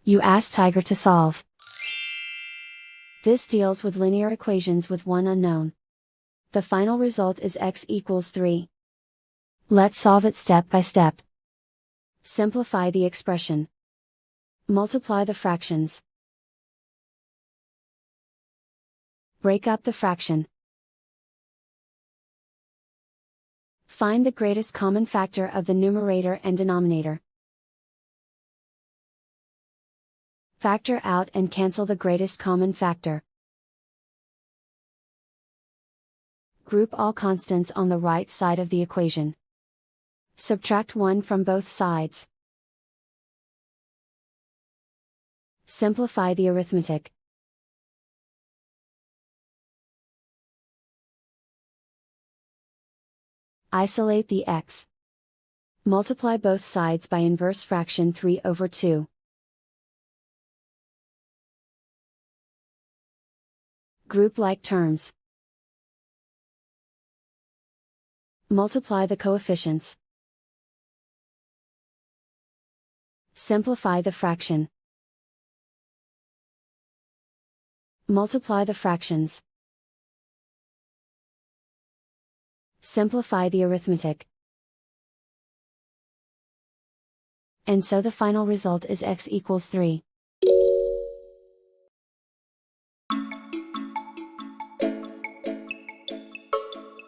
You ask Tiger to solve. This deals with linear equations with one unknown. The final result is x equals 3. Let's solve it step by step. Simplify the expression. Multiply the fractions. Break up the fraction. Find the greatest common factor of the numerator and denominator. Factor out and cancel the greatest common factor. Group all constants on the right side of the equation. Subtract 1 from both sides. Simplify the arithmetic. Isolate the x. Multiply both sides by inverse fraction 3/2. Group like terms. Multiply the coefficients. Simplify the fraction. Multiply the fractions. Simplify the arithmetic. And so the final result is x equals 3.